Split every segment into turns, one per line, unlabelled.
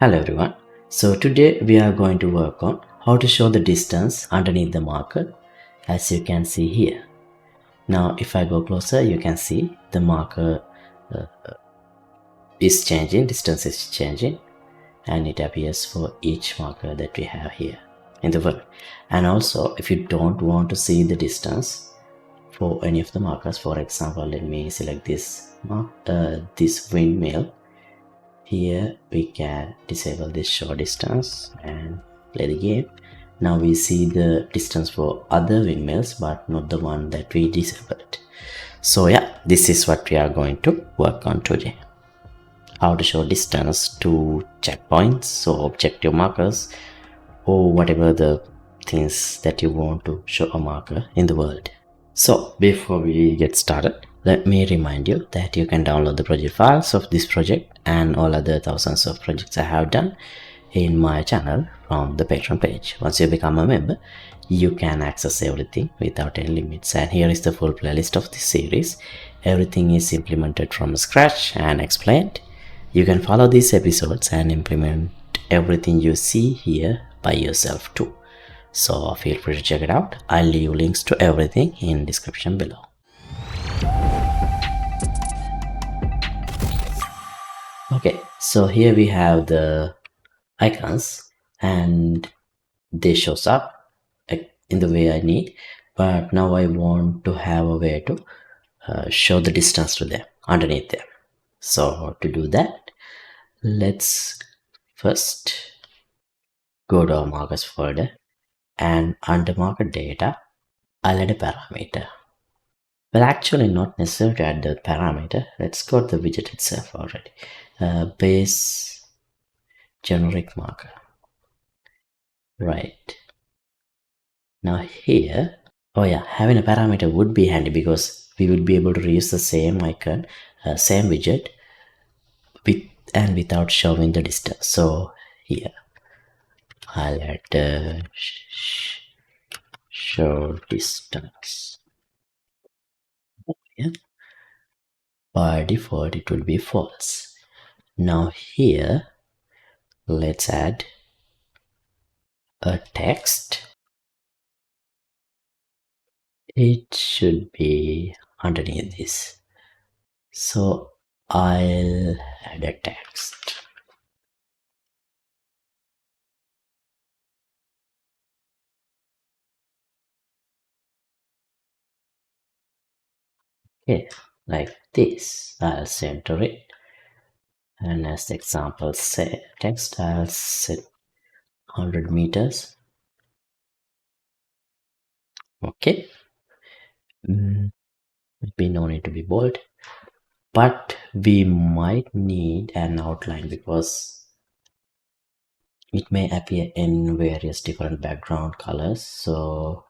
Hello everyone. So today we are going to work on how to show the distance underneath the marker, as you can see here. Now if I go closer, you can see the marker is changing, distance is changing, and it appears for each marker that we have here in the world. And also if you don't want to see the distance for any of the markers, for example, let me select this windmill. Here we can disable this show distance and play the game. Now we see the distance for other windmills but not the one that we disabled. So yeah, this is what we are going to work on today. How to show distance to checkpoints or objective markers or whatever the things that you want to show a marker in the world. So before we get started, let me remind you that you can download the project files of this project and all other thousands of projects I have done in my channel from the Patreon page. Once you become a member, you can access everything without any limits. And here is the full playlist of this series. Everything is implemented from scratch and explained. You can follow these episodes and implement everything you see here by yourself too. So feel free to check it out. I'll leave links to everything in description below. Okay, so here we have the icons and they shows up in the way I need, but now I want to have a way to show the distance to them underneath them. So to do that, let's first go to our markers folder, and under marker data I'll add a parameter. Well, actually not necessary to add the parameter. Let's go to the widget itself already. Base generic marker. Right. Now here, oh yeah, having a parameter would be handy because we would be able to reuse the same icon, same widget with and without showing the distance. So here, I'll add show distance. Yeah. By default, it will be false. Now here, let's add a text. It should be underneath this. So I'll add a text. Okay, like this. I'll center it. And as the example say text, I'll set 100 meters. Okay. Maybe no need to be bold, but we might need an outline because it may appear in various different background colors. So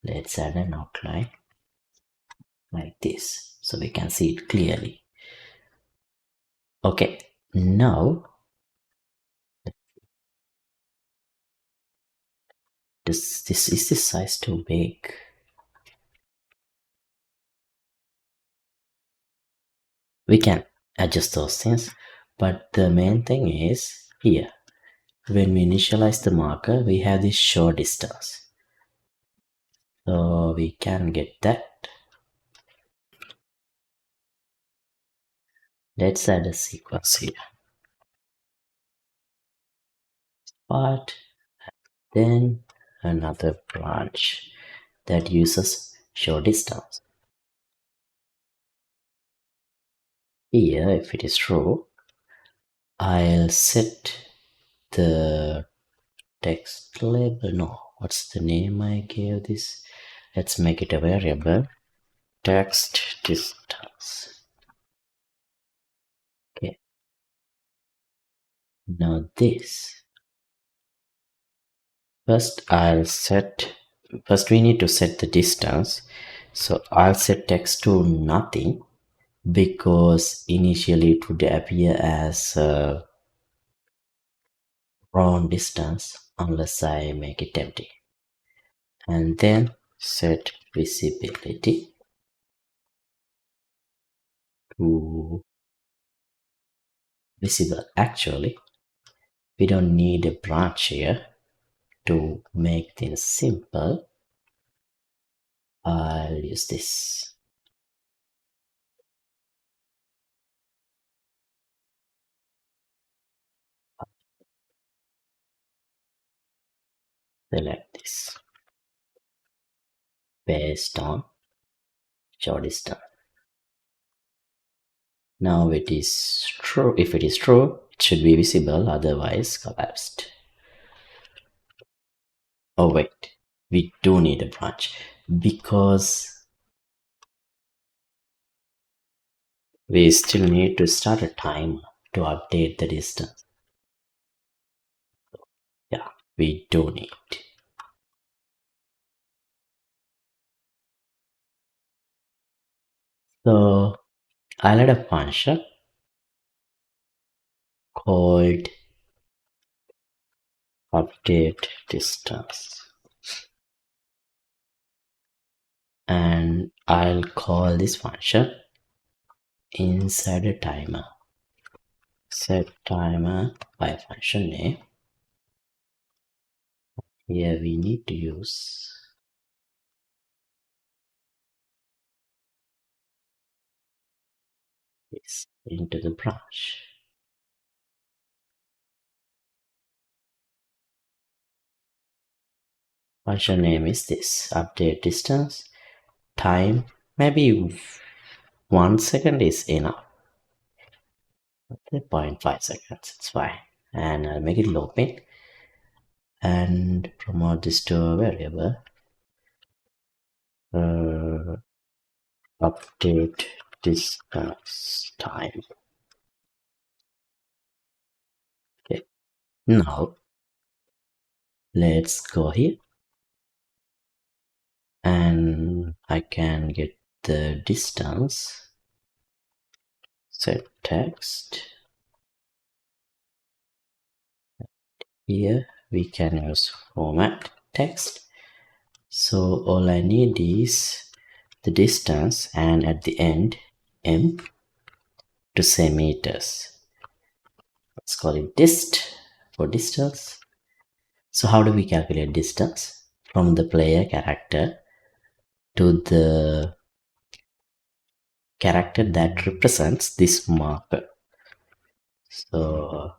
let's add an outline like this so we can see it clearly. Okay, now is this size too big? We can adjust those things, but the main thing is here. When we initialize the marker, we have this show distance. So we can get that. Let's add a sequence here. But then another branch that uses show distance. Here, if it is true, I'll set the text label. No, what's the name I gave this? Let's make it a variable. Text distance. Okay. Now this. First we need to set the distance. So I'll set text to nothing because initially it would appear as round distance unless I make it empty. And then set visibility to visible. Actually, we don't need a branch here. To make things simple, I'll use this. Select this based on show distance. Now it is true. If it is true, it should be visible, otherwise collapsed. Oh wait, we do need a branch because we still need to start a timer to update the distance. Yeah, we do need. So I'll add a function called update distance, and I'll call this function inside a timer. Set timer by function name. Here we need to use this into the branch. Function name is this, update distance. Time, maybe 1 second is enough. 0.5 seconds, it's fine. And I'll make it looping and promote this to a variable. Update distance time. Okay, now let's go here and I can get the distance. Set text. Here we can use format text. So all I need is the distance and at the end m to say meters. Let's call it dist for distance. So how do we calculate distance? From the player character to the character that represents this marker. So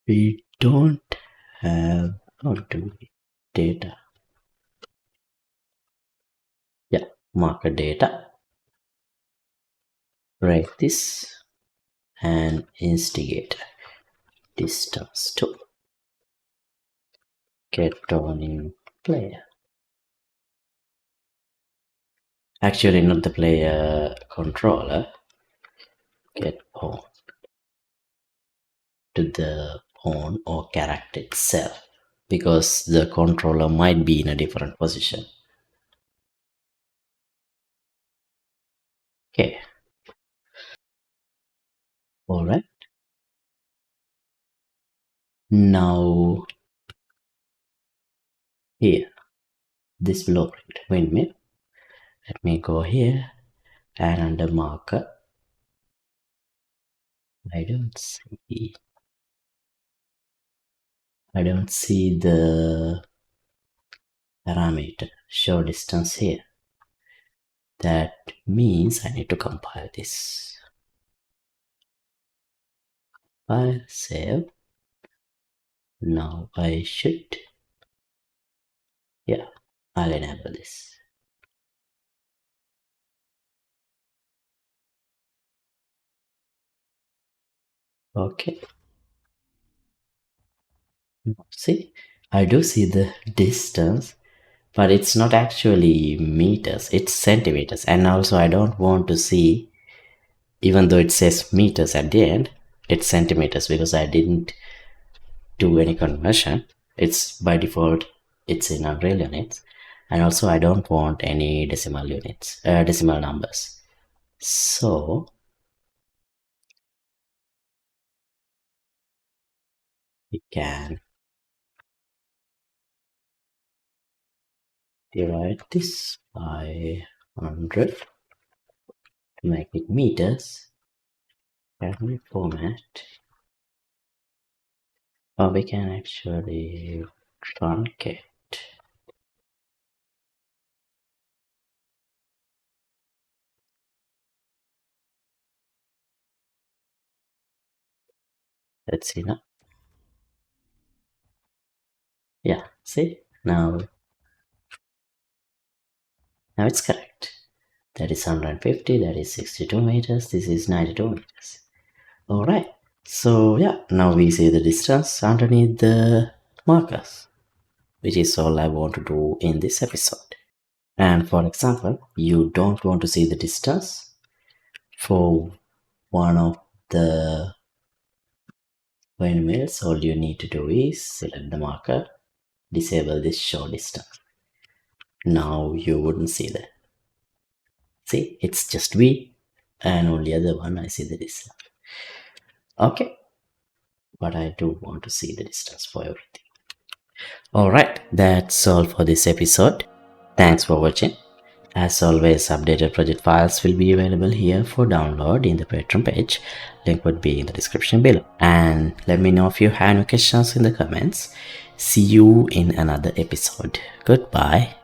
we don't have data. Yeah, marker data. Write this and instigate distance to get on in player. Actually, not the player controller. Get on to the pawn or character itself, because the controller might be in a different position. Okay. Alright. Now here, this blueprint windmill. Let me go here and under marker. I don't see the parameter show distance here. That means I need to compile this. File, save. Now I should, yeah, I'll enable this. Okay. See, I do see the distance, but it's not actually meters, it's centimeters. And also I don't want to see, even though it says meters at the end, it's centimeters because I didn't do any conversion. It's by default, it's in unreal units. And also I don't want any decimal units, decimal numbers. So we can divide this by 100 to make it meters. Can we format? Or we can actually truncate. Let's see now. Yeah, see? Now it's correct. That is 150, that is 62 meters, this is 92 meters. Alright, so yeah, now we see the distance underneath the markers, which is all I want to do in this episode. And for example, you don't want to see the distance for one of the windmills. All you need to do is select the marker, disable this show distance. Now you wouldn't see that. See, it's just V, and only other one I see the distance. Okay, but I do want to see the distance for everything. Alright, that's all for this episode. Thanks for watching. As always, updated project files will be available here for download in the Patreon page. Link would be in the description below. And let me know if you have any questions in the comments. See you in another episode. Goodbye.